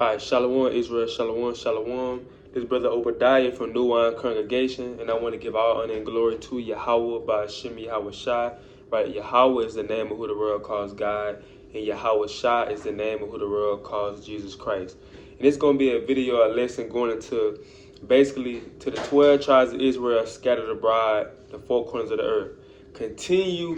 All right, Shalom, Israel, Shalom, Shalom. This brother Obadiah from New Wine Congregation, and I want to give all honor and glory to Yahweh by Hashem Yahweh Shai. Right, Yahweh is the name of who the world calls God, and Yahweh Shai is the name of who the world calls Jesus Christ. And it's going to be a video, a lesson going into basically to the 12 tribes of Israel scattered abroad, the four corners of the earth. Continue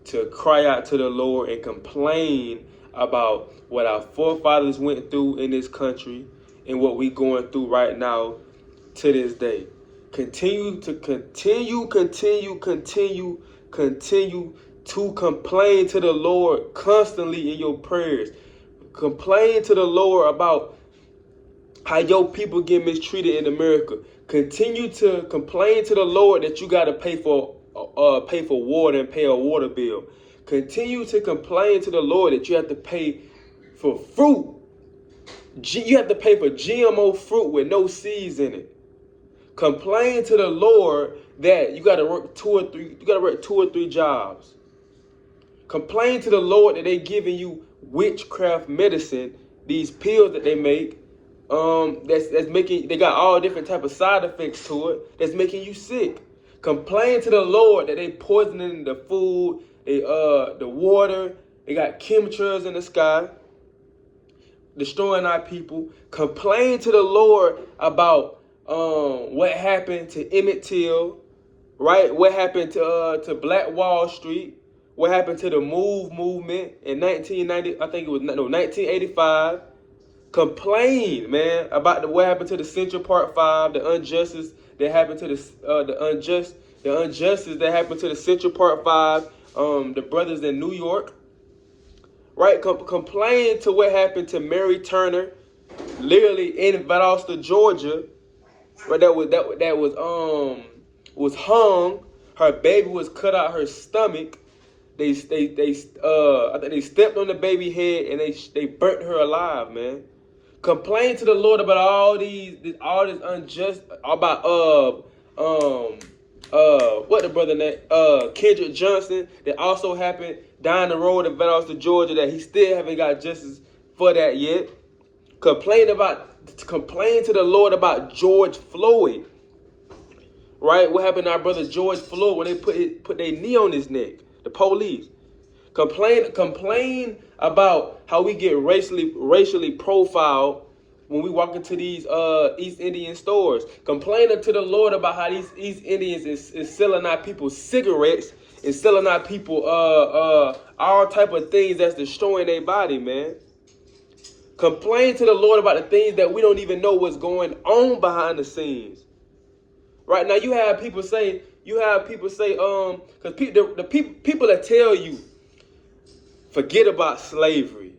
to cry out to the Lord and complain about what our forefathers went through in this country and what we're going through right now to this day. Continue to complain to the Lord constantly in your prayers. Complain to the Lord about how your people get mistreated in America. Continue to complain to the Lord that you got to pay for water and pay a water bill. Continue to complain to the Lord that you have to pay for fruit. You have to pay for GMO fruit with no seeds in it. Complain to the Lord that you got to work two or three jobs. Complain to the Lord that they giving you witchcraft medicine, these pills that they make. That's making, they got all different type of side effects to it that's making you sick. Complain to the Lord that they poisoning the food, the water, they got chemtrails in the sky, destroying our people. Complain to the Lord about what happened to Emmett Till, right? What happened to Black Wall Street? What happened to the MOVE movement in 1985? Complain, man, about what happened to the Central Park 5, the injustice that happened to the injustice that happened to the Central Park 5, the brothers in New York, right? Complain to what happened to Mary Turner, literally in Valdosta, Georgia, right? That was hung. Her baby was cut out her stomach. I think they stepped on the baby head and they burnt her alive, man. Complain to the Lord about all this unjust, about what the brother name, Kendrick Johnson, that also happened down the road in Valdosta, Georgia, that he still haven't got justice for that yet. Complain to the Lord about George Floyd, right? What happened to our brother George Floyd when they put their knee on his neck? The police. Complain about how we get racially profiled when we walk into these East Indian stores. Complain to the Lord about how these East Indians is selling our people cigarettes and selling our people all type of things that's destroying their body, man. Complain to the Lord about the things that we don't even know what's going on behind the scenes. Right now, you have people say, because the people that tell you, forget about slavery.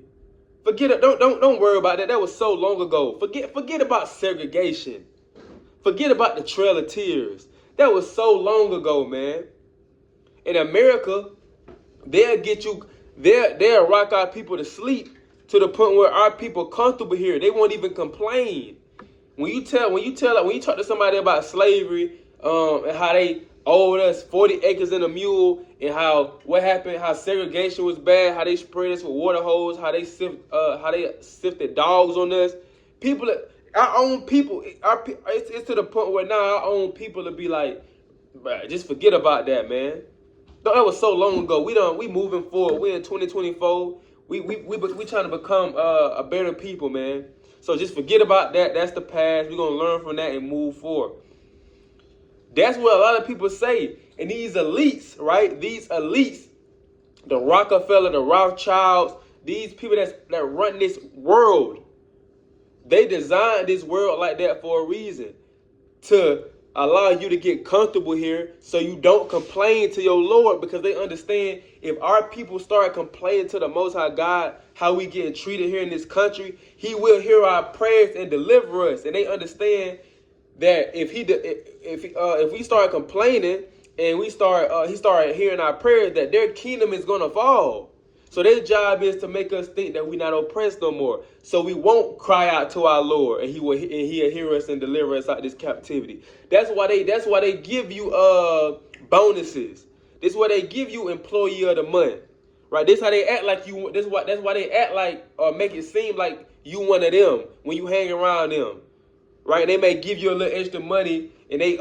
Don't worry about that. That was so long ago. Forget about segregation. Forget about the Trail of Tears. That was so long ago, man. In America, they'll rock our people to sleep to the point where our people comfortable here. They won't even complain. When you talk to somebody about slavery, and how they owed us 40 acres and a mule, and how segregation was bad, how they sprayed us with water hose, how they sifted dogs on us. Our own people, it's to the point where now our own people will be like, bruh, just forget about that, man. That was so long ago. We moving forward. We in 2024. We trying to become a better people, man. So just forget about that. That's the past. We're gonna learn from that and move forward. That's what a lot of people say. And these elites, right? These elites, the Rockefeller, the Rothschilds, these people that run this world, they designed this world like that for a reason. To allow you to get comfortable here so you don't complain to your Lord, because they understand if our people start complaining to the Most High God how we getting treated here in this country, He will hear our prayers and deliver us. And they understand that if we start complaining and he started hearing our prayers, that their kingdom is gonna fall. So their job is to make us think that we're not oppressed no more. So we won't cry out to our Lord, and He'll hear us and deliver us out of this captivity. That's why they give you bonuses. This is why they give you employee of the month. Right? This how they act like you. That's why they act like or make it seem like you one of them when you hang around them. Right? They may give you a little extra money, and they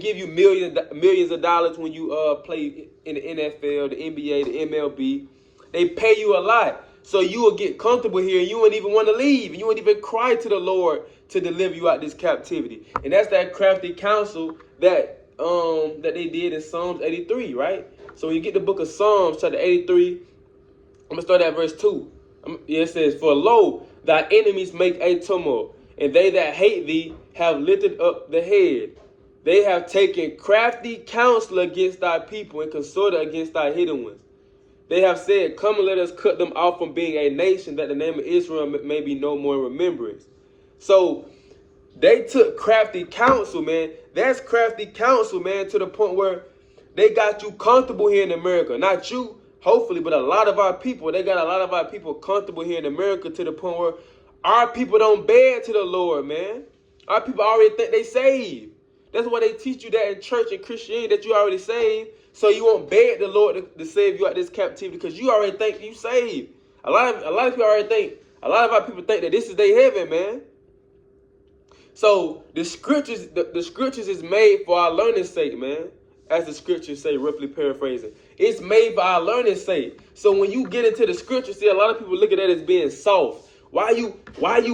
give you millions of dollars when you play in the NFL, the NBA, the MLB. They pay you a lot, so you will get comfortable here, and you won't even want to leave, and you won't even cry to the Lord to deliver you out this captivity. And that's that crafty counsel that they did in Psalms 83, right? So when you get the book of Psalms, chapter 83, I'm gonna start at verse 2. It says, "For lo, thy enemies make a tumult, and they that hate thee have lifted up the head. They have taken crafty counsel against thy people and consorted against thy hidden ones. They have said, come and let us cut them off from being a nation, that the name of Israel may be no more in remembrance." So they took crafty counsel, man. That's crafty counsel, man, to the point where they got you comfortable here in America. Not you, hopefully, but a lot of our people. They got a lot of our people comfortable here in America to the point where our people don't beg to the Lord, man. Our people already think they saved. That's why they teach you that in church and Christianity, that you already saved. So you won't beg the Lord to save you out of this captivity because you already think you saved. A lot of people already think, a lot of our people think that this is their heaven, man. So the scriptures is made for our learning's sake, man. As the scriptures say, roughly paraphrasing. It's made for our learning's sake. So when you get into the scriptures, see, a lot of people look at that as being soft. Why you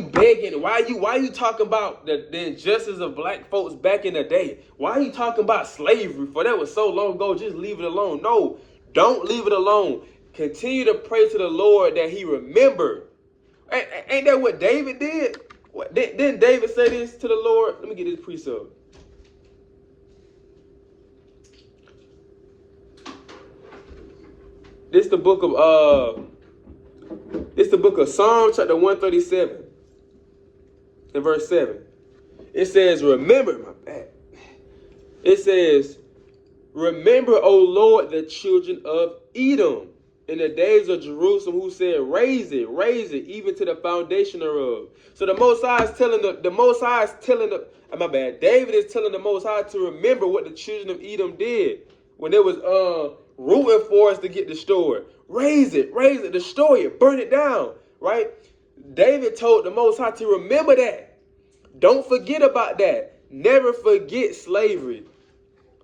begging? Why you talking about the injustice of black folks back in the day? Why are you talking about slavery? For that was so long ago, just leave it alone. No, don't leave it alone. Continue to pray to the Lord that he remembered. Ain't that what David did? Didn't David say this to the Lord? Let me get this precept. This the book of Psalms, chapter 137, and verse 7. It says, It says, remember, O Lord, the children of Edom, in the days of Jerusalem, who said, raise it, even to the foundation thereof. So the Most High is telling David is telling the Most High to remember what the children of Edom did when they was rooting for us to get destroyed. Raise it, destroy it, burn it down, right? David told the Most High to remember that. Don't forget about that. Never forget slavery.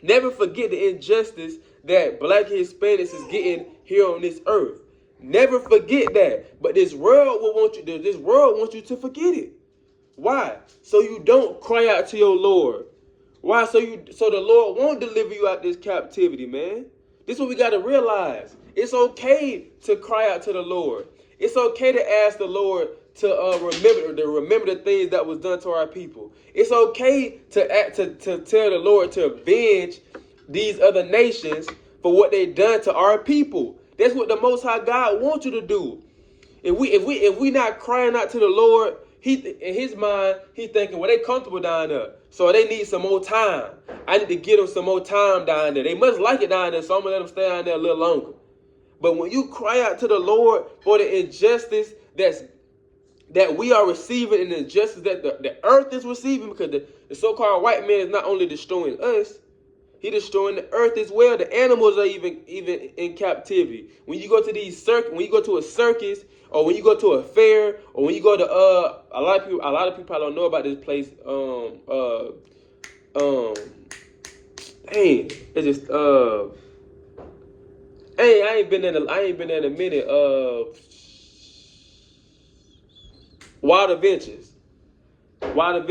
Never forget the injustice that black Hispanics is getting here on this earth. Never forget that. But this world wants you to forget it. Why? So you don't cry out to your Lord. Why? So the Lord won't deliver you out this captivity, man. This is what we got to realize. It's okay to cry out to the Lord. It's okay to ask the Lord to remember the things that was done to our people. It's okay to tell the Lord to avenge these other nations for what they done to our people. That's what the Most High God wants you to do. If we not crying out to the Lord, in his mind, he thinking, well, they comfortable down there, so they need some more time. I need to give them some more time down there. They must like it down there, so I'm gonna let them stay down there a little longer. But when you cry out to the Lord for the injustice that we are receiving, and the injustice that the earth is receiving, because the so-called white man is not only destroying us, he's destroying the earth as well. The animals are even in captivity. When you go to when you go to a circus, or when you go to a fair, or when you go to a lot of people don't know about this place. I ain't been there in a minute. Wild Adventures. A lot of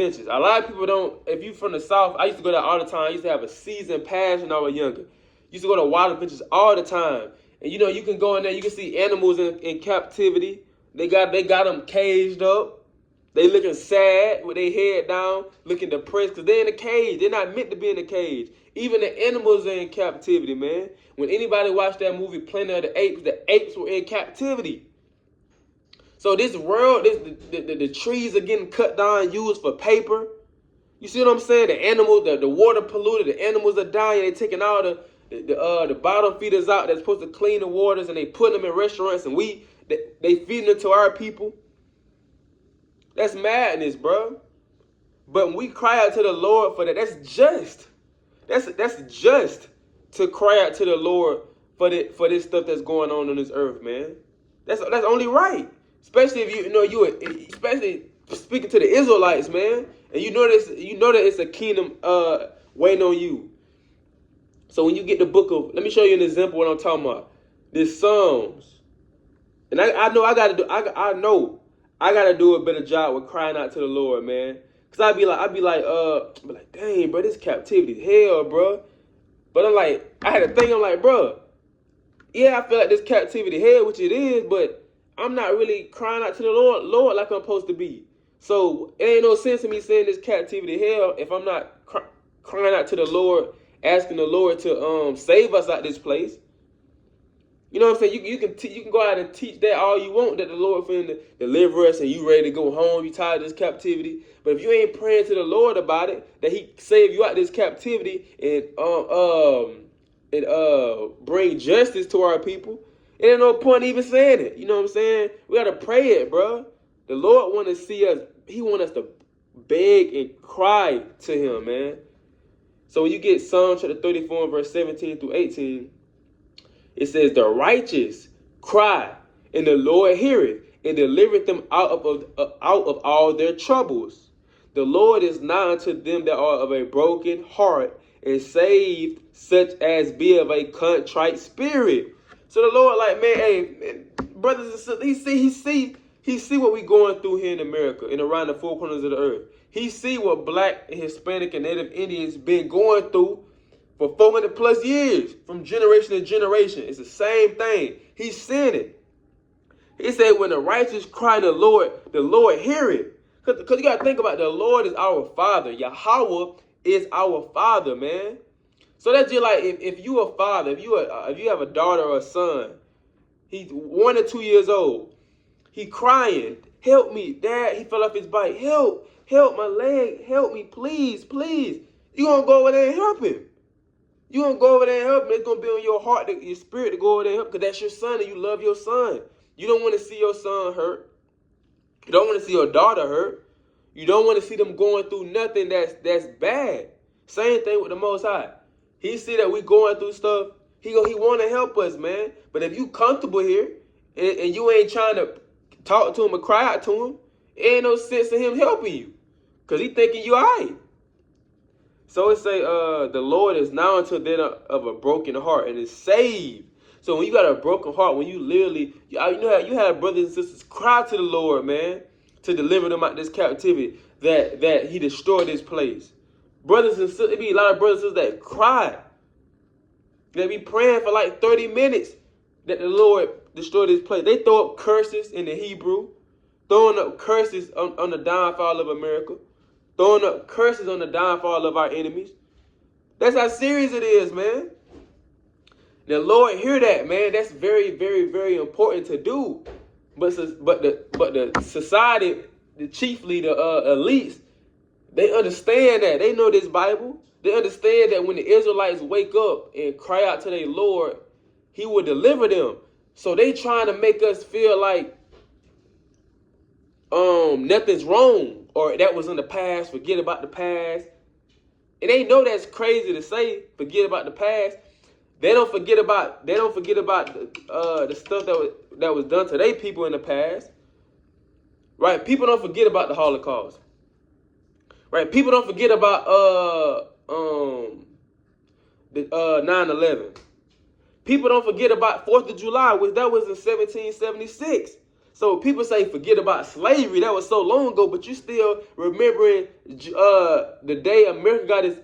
people don't. If you from the South, I used to go there all the time. I used to have a season pass when I was younger. Used to go to Wild Adventures all the time. And you can go in there, you can see animals in captivity. They got them caged up. They looking sad with their head down, looking depressed, because they're in a cage. They're not meant to be in a cage. Even the animals are in captivity, man. When anybody watched that movie Planet of the apes were in captivity. So this world, the trees are getting cut down, used for paper. You see what I'm saying? The animals, the water polluted, the animals are dying. They're taking all the bottom feeders out that's supposed to clean the waters, and they put them in restaurants, and they feeding them to our people. That's madness, bro. But when we cry out to the Lord for that, that's just. That's just to cry out to the Lord for this stuff that's going on this earth, man. That's only right. Especially if especially speaking to the Israelites, man, and you know that it's a kingdom waiting on you. So when you get the book of, let me show you an example of what I'm talking about. This Psalms, and I know I gotta do a better job with crying out to the Lord, man. Cause I'd be like, dang, bro, this captivity hell, bro. But I'm like, I had to think, I'm like, bro, yeah, I feel like this captivity hell, which it is, but I'm not really crying out to the Lord like I'm supposed to be. So it ain't no sense in me saying this captivity hell if I'm not crying out to the Lord, asking the Lord to save us out this place. You know what I'm saying? You can go out and teach that all you want, that the Lord finna deliver us and you ready to go home, you tired of this captivity. But if you ain't praying to the Lord about it, that He save you out of this captivity and bring justice to our people, it ain't no point even saying it. You know what I'm saying? We gotta pray it, bro. The Lord want to see us. He want us to beg and cry to Him, man. So when you get Psalm chapter 34 verse 17 through 18, it says, the righteous cry, and the Lord heareth, and delivereth them out of all their troubles. The Lord is nigh unto them that are of a broken heart, and saved such as be of a contrite spirit. So the Lord, like, man, brothers and sisters, he see what we going through here in America and around the four corners of the earth. He see what Black and Hispanic and Native Indians been going through for 400 plus years, from generation to generation. It's the same thing. He's seeing it. He said, when the righteous cry to the Lord hear it. Because you got to think about it, the Lord is our Father. Yahweh is our Father, man. So that's just like if you a father, if you have a daughter or a son, he's 1 or 2 years old. He crying, help me, Dad. He fell off his bike. Help my leg. Help me, please. You gonna go over there and help him. You gonna go over there and help him. It's gonna be on your heart, your spirit to go over there and help, because that's your son and you love your son. You don't want to see your son hurt. You don't want to see your daughter hurt. You don't want to see them going through nothing that's bad. Same thing with the Most High. He see that we going through stuff. He want to help us, man. But if you comfortable here and you ain't trying to talk to him or cry out to him, it ain't no sense in him helping you, because he thinking you all right. So it say, the Lord is now unto them of a broken heart and is saved. So when you got a broken heart, when you literally, you have brothers and sisters cry to the Lord, man, to deliver them out of this captivity, that He destroyed this place. Brothers and sisters, it be a lot of brothers and sisters that cry. They be praying for like 30 minutes that the Lord destroyed this place. They throw up curses in the Hebrew, throwing up curses on the downfall of America, throwing up curses on the downfall of our enemies. That's how serious it is, man. The Lord hear that, man. That's very, very, very important to do. But the society, chiefly the elites, they understand that. They know this Bible. They understand that when the Israelites wake up and cry out to their Lord, He will deliver them. So they trying to make us feel like nothing's wrong, or that was in the past, forget about the past. And they know that's crazy to say, forget about the past. They don't forget about the stuff that was done to their people in the past. Right? People don't forget about the Holocaust. Right? People don't forget about the 9/11. People don't forget about 4th of July, which that was in 1776. So people say forget about slavery. That was so long ago, but you still remembering the day America got its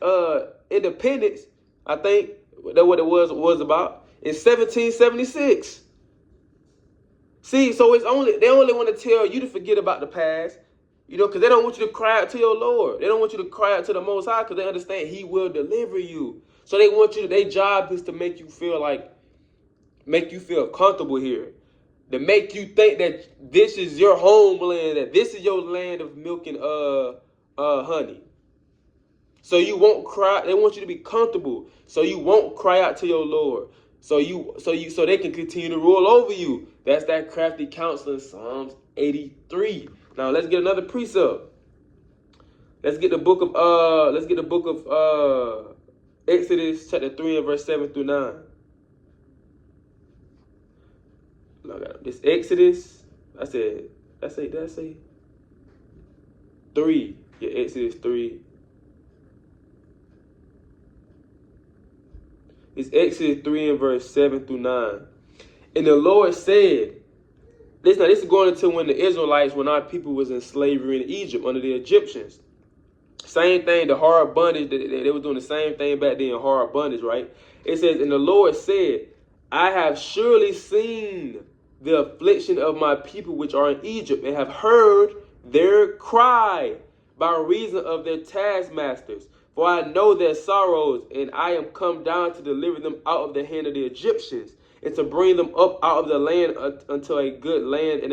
independence. I think that's what it was about in 1776. See, so they only want to tell you to forget about the past, because they don't want you to cry out to your Lord. They don't want you to cry out to the Most High, because they understand He will deliver you. So they want you. Their job is to make you feel comfortable here, to make you think that this is your homeland, that this is your land of milk and honey. So you won't cry. They want you to be comfortable, so you won't cry out to your Lord. So they can continue to rule over you. That's that crafty counsel in Psalms 83. Now let's get another precept. Let's get the book of Exodus chapter 3 and verse 7 through 9. This Exodus, did I say 3? Yeah, Exodus 3. It's Exodus 3 and verse 7 through 9. And the Lord said, this is going into when the Israelites, when our people was in slavery in Egypt under the Egyptians. Same thing, the hard bondage, they were doing the same thing back then, hard bondage, right? It says, and the Lord said, I have surely seen the affliction of my people which are in Egypt, and have heard their cry by reason of their taskmasters. For I know their sorrows, and I am come down to deliver them out of the hand of the Egyptians, and to bring them up out of the land unto a good land and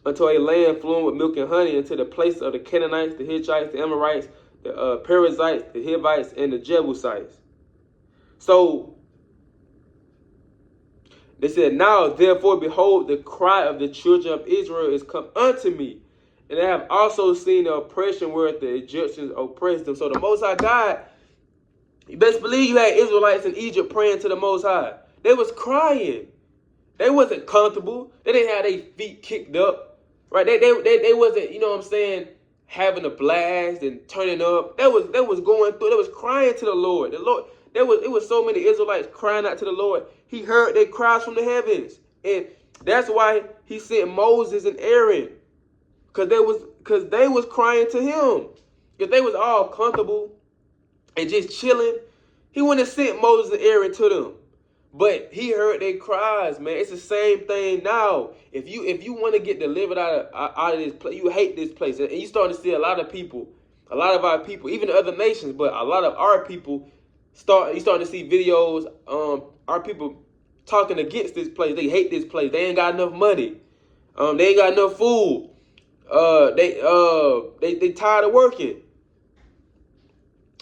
unto a land flowing with milk and honey, into the place of the Canaanites, the Hittites, the Amorites, the Perizzites, the Hivites, and the Jebusites. So they said, now therefore behold, the cry of the children of Israel is come unto me, and I have also seen the oppression where the Egyptians oppressed them. So the Most High God, you best believe you had Israelites in Egypt praying to the Most High. They was crying. They wasn't comfortable. They didn't have their feet kicked up, right? They wasn't, you know what I'm saying, having a blast and turning up. They was going through. They was crying to the Lord. The Lord. It was so many Israelites crying out to the Lord. He heard their cries from the heavens, and that's why He sent Moses and Aaron, because they was crying to Him. If they was all comfortable and just chilling, He wouldn't have sent Moses and Aaron to them. But He heard their cries, man. It's the same thing now. If you want to get delivered out of this place, you hate this place, and you start to see a lot of our people, even the other nations, but a lot of our people you start to see videos. Our people talking against this place. They hate this place. They ain't got enough money. They ain't got enough food. They tired of working.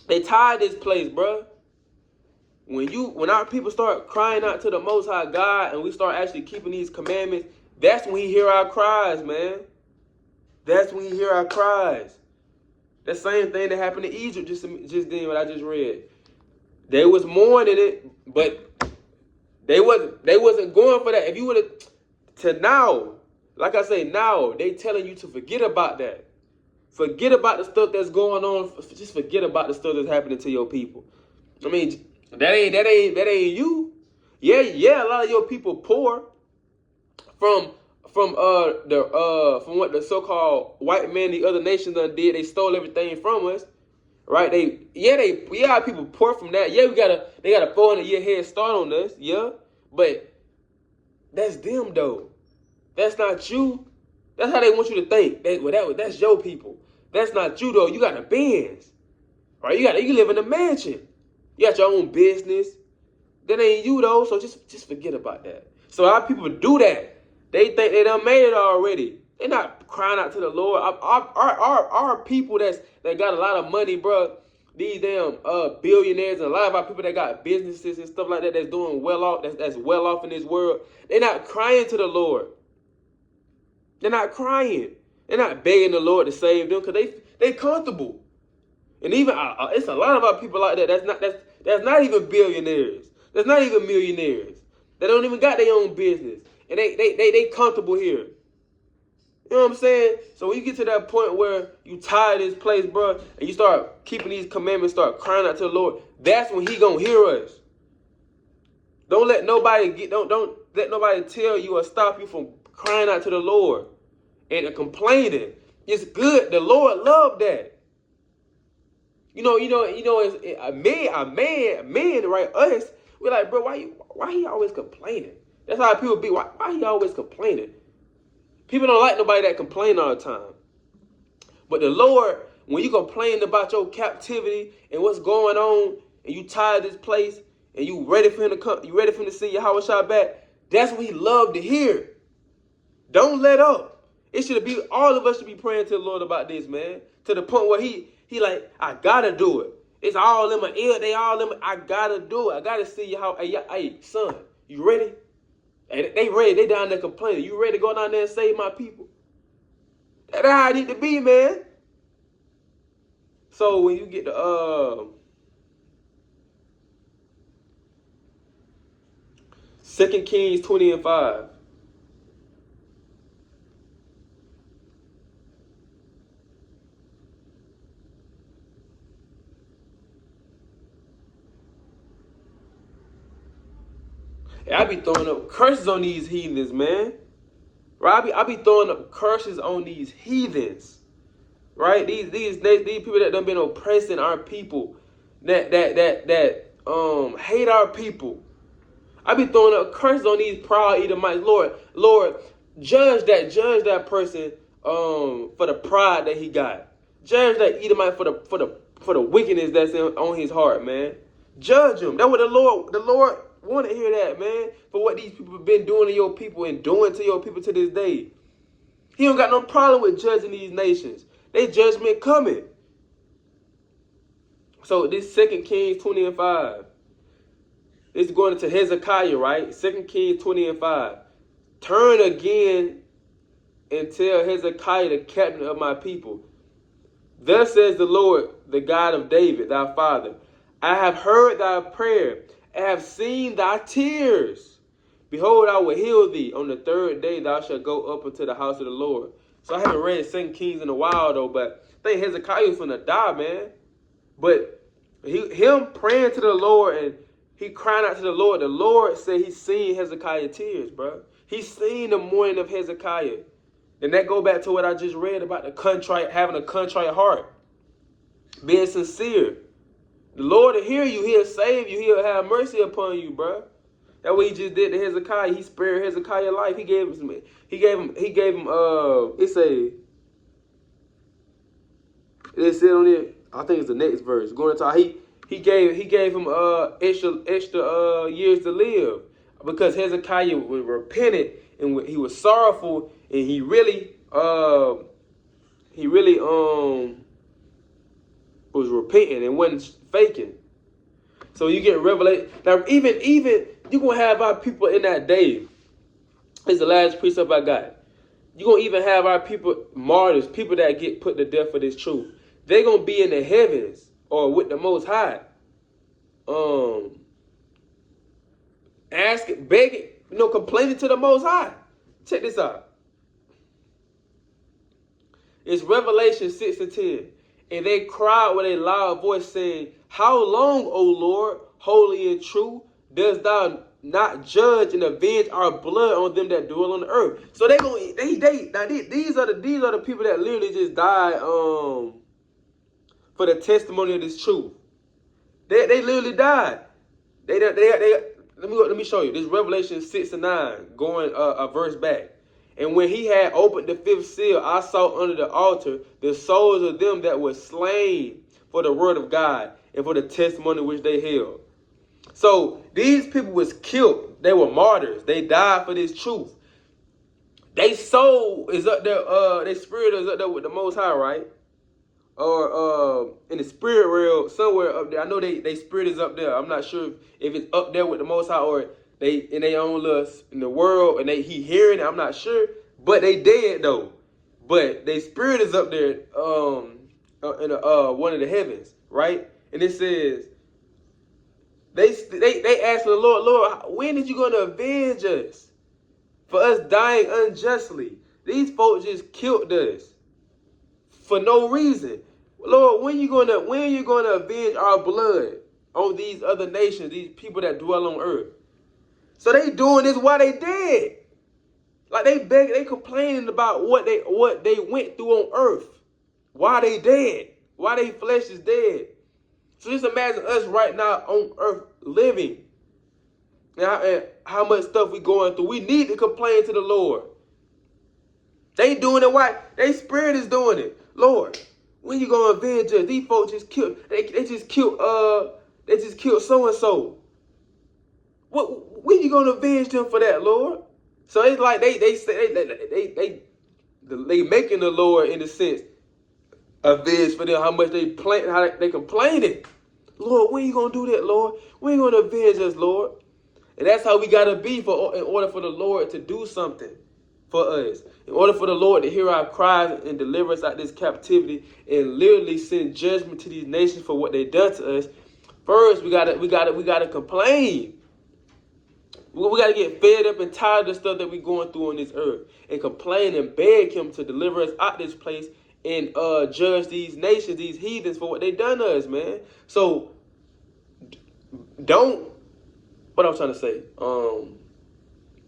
They tired of this place, bruh. When our people start crying out to the Most High God, and we start actually keeping these commandments, that's when He hear our cries, man. That's when He hear our cries. The same thing that happened in Egypt just then, what I just read. They was mourning it, but they wasn't going for that. If you would have, to now, like I say, now they telling you to forget about that. Forget about the stuff that's going on. Just forget about the stuff that's happening to your people. I mean, that ain't you. Yeah. A lot of your people poor from what the so-called white man, the other nations done did. They stole everything from us, right? Our people poor from that. Yeah, they got a 400-year head start on us. Yeah, but that's them though. That's not you. That's how they want you to think. That's your people. That's not you though. You got a Benz, right? You live in a mansion. You got your own business. That ain't you though. So just forget about that. So our people do that. They think they done made it already. They're not crying out to the Lord. Our people that got a lot of money, bro. These damn billionaires and a lot of our people that got businesses and stuff like that that's doing well off, that's well off in this world. They're not crying to the Lord. They're not crying. They're not begging the Lord to save them because they comfortable. And even it's a lot of our people like that. That's not even billionaires. That's not even millionaires. They don't even got their own business, and they comfortable here. You know what I'm saying? So when you get to that point where you tired of this place, bro, and you start keeping these commandments, start crying out to the Lord, that's when He gonna hear us. Don't let nobody don't let nobody tell you or stop you from crying out to the Lord and complaining. It's good. The Lord loved that. You know, it's a man, right? Us, we're like, bro, why he always complaining? That's how people be. Why he always complaining? People don't like nobody that complain all the time. But the Lord, when you complain about your captivity and what's going on, and you tired of this place, and you ready for Him to come, you ready for Him to see Yahweh Shai back, that's what He loved to hear. Don't let up. It should be, all of us should be praying to the Lord about this, man. To the point where he like, I gotta do it. It's all in my ear. They all in my, I gotta do it. I gotta see you how, hey, son, you ready? Hey, they ready. They down there complaining. You ready to go down there and save my people? That's how I need to be, man. So when you get to 2 Kings 20 and 5. I be throwing up curses on these heathens, man. Right? I be throwing up curses on these heathens. Right? These people that done been oppressing our people, that hate our people. I be throwing up curses on these proud Edomites. Lord, judge that person for the pride that he got. Judge that Edomite for the wickedness that's on his heart, man. Judge him. That's what the Lord want to hear that, man. For what these people have been doing to your people and doing to your people to this day. He don't got no problem with judging these nations. They judgment coming. So this 2 Kings 20 and 5. This is going into Hezekiah, right? 2 Kings 20 and 5. Turn again and tell Hezekiah, the captain of my people. Thus says the Lord, the God of David, thy father. I have heard thy prayer, and have seen thy tears. Behold, I will heal thee. On the third day thou shalt go up into the house of the Lord. So I haven't read 2 Kings in a while, though, but I think Hezekiah was finna die, man. But him praying to the Lord and he crying out to the Lord said he's seen Hezekiah's tears, bro. He's seen the mourning of Hezekiah. And that go back to what I just read about having a contrite heart. Being sincere. The Lord will hear you. He'll save you. He'll have mercy upon you, bro. That's what he just did to Hezekiah. He spared Hezekiah's life. He gave him, it said on it, I think it's the next verse. Going to talk, he gave him extra years to live because Hezekiah was repentant and he was sorrowful and he really was repenting and wasn't faking. So you get revelation. Now even you're gonna have our people in that day. It's the last precept I got. You're gonna even have our people martyrs, people that get put to death for this truth. They're gonna be in the heavens or with the Most High. Asking, begging, complaining to the Most High. Check this out. It's Revelation 6 and 10. And they cried with a loud voice, saying, How long, O Lord, holy and true, dost thou not judge and avenge our blood on them that dwell on the earth? So these are the people that literally just died for the testimony of this truth. They literally died. Let me show you. This Revelation 6 and 9, going a verse back. And when he had opened the fifth seal, I saw under the altar the souls of them that were slain for the word of God and for the testimony which they held. So these people was killed. They were martyrs. They died for this truth. Their soul is up there. Their spirit is up there with the Most High, right? Or in the spirit realm, somewhere up there. I know they spirit is up there. I'm not sure if it's up there with the Most High or they in their own lust in the world and he hearing it. I'm not sure, but they dead though. But their spirit is up there in one of the heavens, right? And it says they asked the Lord, when is you gonna avenge us for us dying unjustly? These folks just killed us for no reason. Lord, when you gonna avenge our blood on these other nations, these people that dwell on earth? So they doing this while they dead. Like they complaining about what they went through on earth. Why they dead. Why they flesh is dead. So just imagine us right now on earth living. And how much stuff we going through. We need to complain to the Lord. They doing it why? Their spirit is doing it. Lord, when you gonna avenge us? These folks just killed. They just killed so and so. When you gonna avenge them for that, Lord? So it's like they making the Lord in a sense avenge for them how much they complaining. Lord, when you gonna do that, Lord? When you gonna avenge us, Lord? And that's how we gotta be in order for the Lord to do something for us. In order for the Lord to hear our cries and deliver us out of this captivity and literally send judgment to these nations for what they done to us. First, we gotta complain. We got to get fed up and tired of the stuff that we're going through on this earth and complain and beg him to deliver us out this place and judge these nations, these heathens, for what they done to us, man. So what I'm trying to say,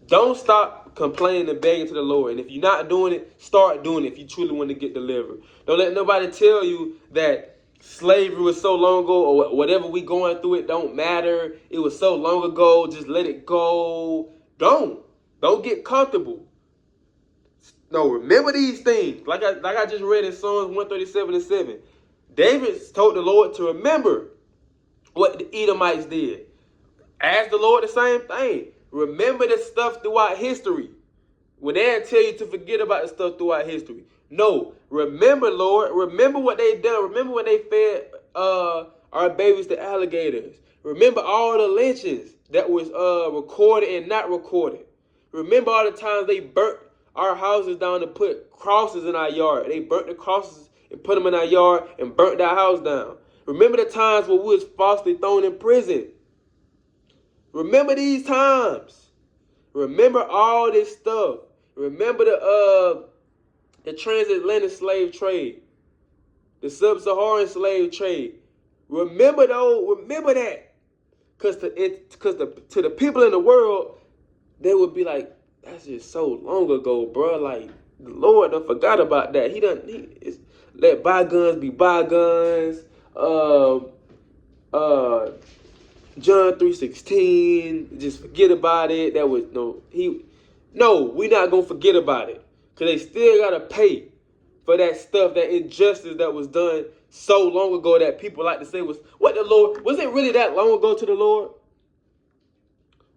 don't stop complaining and begging to the Lord. And if you're not doing it, start doing it if you truly want to get delivered. Don't let nobody tell you that slavery was so long ago, or whatever we going through, it don't matter. It was so long ago. Just let it go. Don't get comfortable. No, remember these things. Like I just read in Psalms 137:7. David told the Lord to remember what the Edomites did. Ask the Lord the same thing. Remember the stuff throughout history. When they tell you to forget about the stuff throughout history. No, remember, Lord. Remember what they done. Remember when they fed our babies to alligators. Remember all the lynchings that was recorded and not recorded. Remember all the times they burnt our houses down to put crosses in our yard. They burnt the crosses and put them in our yard and burnt our house down. Remember the times when we was falsely thrown in prison. Remember these times. Remember all this stuff. Remember the transatlantic slave trade, the sub-Saharan slave trade. Remember that, because to the people in the world, they would be like, that's just so long ago, bro. Like, the Lord done forgot about that. He let bygones be bygones. John 3:16, just forget about it. That was we're not gonna forget about it, because they still gotta pay for that stuff, that injustice that was done so long ago that people like to say was it really that long ago to the Lord?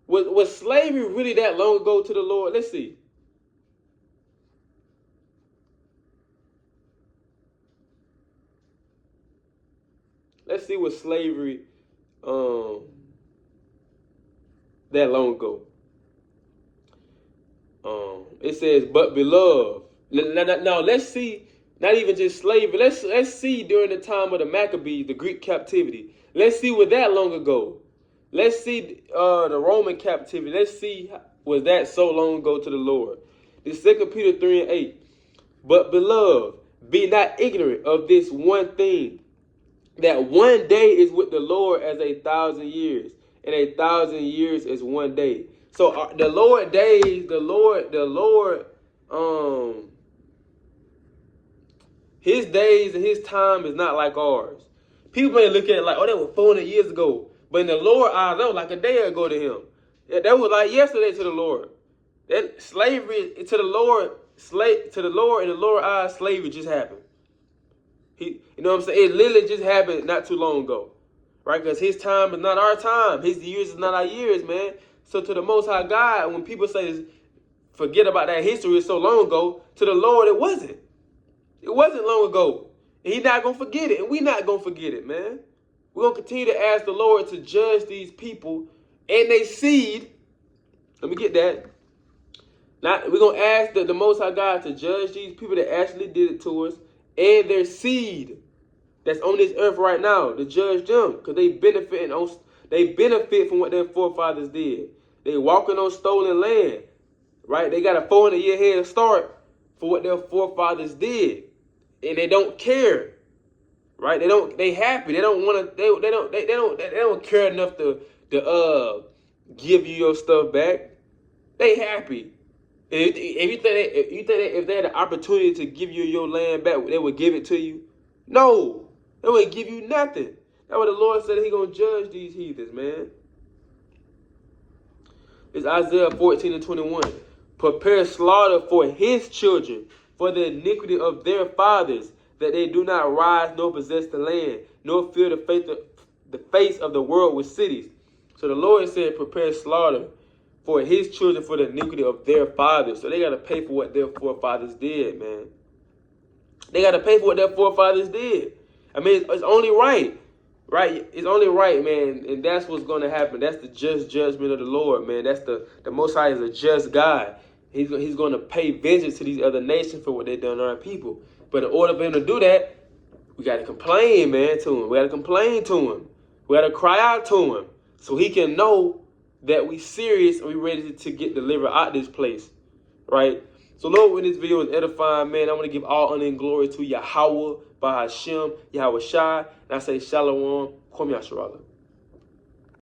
Was slavery really that long ago to the Lord? Let's see. Let's see what slavery that long ago. It says, but beloved. Now let's see, not even just slavery. Let's see during the time of the Maccabees, the Greek captivity. Let's see what that long ago. Let's see the Roman captivity. Let's see, was that so long ago to the Lord? The 2 Peter 3:8. But beloved, be not ignorant of this one thing, that one day is with the Lord as 1,000 years, and 1,000 years is one day. So the Lord days, his days and his time is not like ours. People may look at it like, oh, that was 400 years ago. But in the Lord's eyes, that was like a day ago to him. That was like yesterday to the Lord. That slavery to the Lord in the Lord's eyes, slavery just happened. You know what I'm saying? It literally just happened not too long ago. Right? Because his time is not our time. His years is not our years, man. So to the Most High God, when people say forget about that history, it's so long ago, to the Lord, it wasn't. It wasn't long ago. And he's not going to forget it. And we're not going to forget it, man. We're going to continue to ask the Lord to judge these people and they seed. Let me get that. Now, we're going to ask the Most High God to judge these people that actually did it to us and their seed that's on this earth right now, to judge them, because they benefit from what their forefathers did. They walking on stolen land, right? They got a 400-year head start for what their forefathers did, and they don't care, right? They happy. They don't want to. They don't care enough to give you your stuff back. They happy. If you think if they had an opportunity to give you your land back, they would give it to you? No, they would give you nothing. That's what the Lord said. He gonna judge these heathens, man. It's Isaiah 14:21. Prepare slaughter for his children, for the iniquity of their fathers, that they do not rise nor possess the land, nor fill the face of the world with cities. So the Lord said, prepare slaughter for his children, for the iniquity of their fathers. So they got to pay for what their forefathers did, man. They got to pay for what their forefathers did. I mean, it's only right. Right? It's only right, man. And that's what's going to happen. That's the just judgment of the Lord, man. That's the Most High is a just God. He's going to pay vengeance to these other nations for what they done to our people. But in order for him to do that, we got to complain, man, to him. We got to complain to him. We got to cry out to him so he can know that we serious and we ready to get delivered out this place, right? So Lord, when this video is edifying, man, I want to give all honor and glory to Yahweh, Bahashem, Yahweh Shai, and I say Shalom, Kwam Yasharallah.